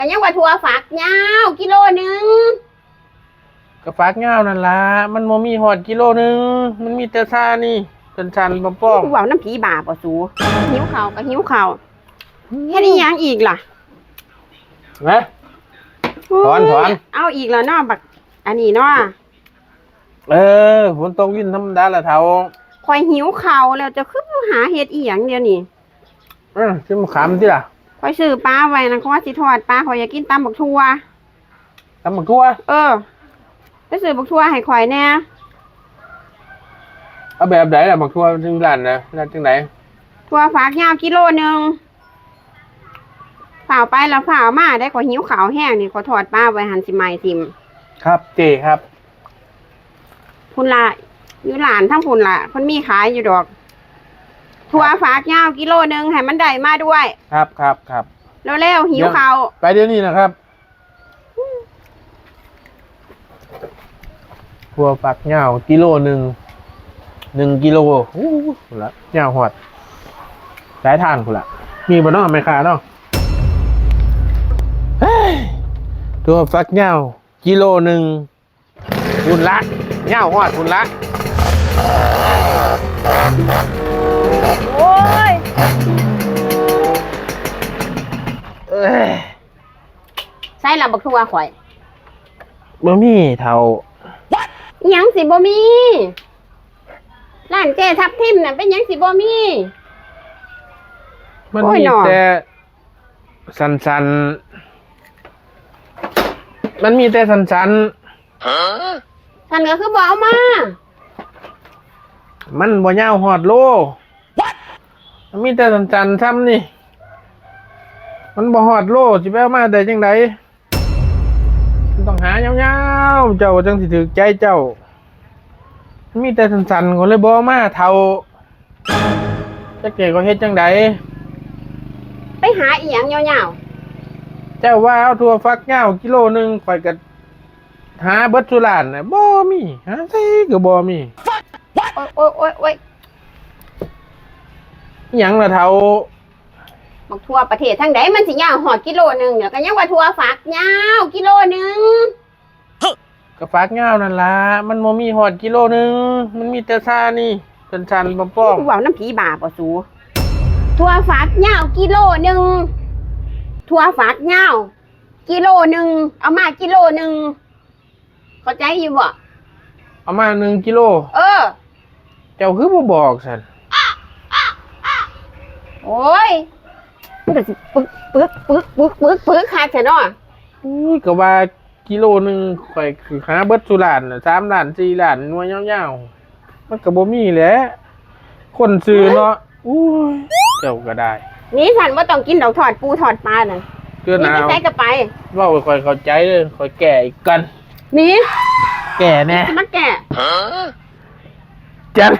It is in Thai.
แต่ยังว่าถั่วฝักยาวกิโลหนึ่งกระฟักเงานั่นล่ะมันโมมีหอดกิโลนึงมันมีแต่ซานี่ชันๆป้อมกูเว้าน้ำผีบาปอ่ะสูหิวข้าวก็หิวข้าวเฮ็ดอีหยังอีกล่ะๆนะถอนเอาอีกแล้วเนาะบักอันนี้เนาะฝนตกวินธรรมดาละเท่าข่อยหิวข้าวแล้วจะขึ้นหาเฮ็ดอีหยังเดี๋ยวนี้ชิมขามที่ล่ะข่อยซื้อปลาไว้นะเขาว่าสิทอดปลาข่อยอยากกินตำบักทั่วตำบักทั่วไปซื้อบักทั่วให้ข่อยแน่เอาแบบไหนล่ะบักทั่วที่ร้านนะร้านจังไหนถั่วฝักยาวกิโลนึงฝ่าไปแล้วฝ่ามาได้ข่อยหิวข้าวแห้งนี่ข่อยทอดปลาไว้หั่นสิใหม่ทิมครับเจครับพุ่นละอยู่หลานทั้งพุ่นละเพิ่นมีขายอยู่ดอกถั่วฝักยาวกิโลนึงให้มันได้มาด้วยครับเร็วๆหิวข้าวไปเดี๋ยวนี้นะครับถั่วฝักยาวกิโล1กิโลคุณละยาวหอดสายทานคุณละมีบนน้องอเมริกาเนาะถั่วฝักยาวกิโล1คุณละยาวหอดคุณละโอ้ยใส่ละบักทั่วข่อยบ่มีเท่าหยังสิบ่มีร้านเจทับทิมน่ะเป็นหยังสิบ่มีมันมีแต่สันๆมันมีแต่สันสันก็คือบ่เอามามันบ่ยาวหอดโลมันมีแต่สันๆซ้ำนี่มันบ่หอดโลสิไปเอามาได้จังไดต้องหายาวๆเจ้าจังสิถึกใจเจ้ามีแต่สันๆก็เลยบ่มาเท่าจักเก๋ก็เฮ็ดจังไดไปหาอีหยังยาวๆเจ้าว่าเอาถั่วฝักยาวกิโลนึงข่อยก็หาเบิดสุร้านน่ะบ่มีหาไสก็บ่มีโอ้ยหยังล่ะเท่าบักทั่วประเทศทางใดมันสิยาวหอดกิโลนึงเดี๋ยวก็ยังว่าทั่วฝักยาวกิโลนึงกระฟักเงานั่นล่ะมันโมมีหอดกิโลนึงมันมีแต่ซานี่ชันๆป้อมกูเว้าน้ำผีบาปอ่ะสูทั่วฝักยาวกิโลนึงทั่วฝักยาวกิโลนึงเอามากิโลนึงเข้าใจอยู่บ่เอามา1กิโลเจ้าคือบ่บอกซั่นโอ้ยมันก็สิปึ๊กคักแท้เนาะก็ว่ากิโลนึงข่อยคือหาเบิดสุร้านน่ะ3ล้าน4ล้านหน่วยยาวๆมันก็บ่มีแหละคนซื้อเนาะอุ้ยเจ้าก็ได้นี่ฉันบ่ต้องกินดอกทอดปูทอดปลาน่ะเกินเอาใส่ก็ไปเว้าค่อยเข้าใจเด้อค่อยแก่อีกกันนี่แก่แน่มาแก่จัง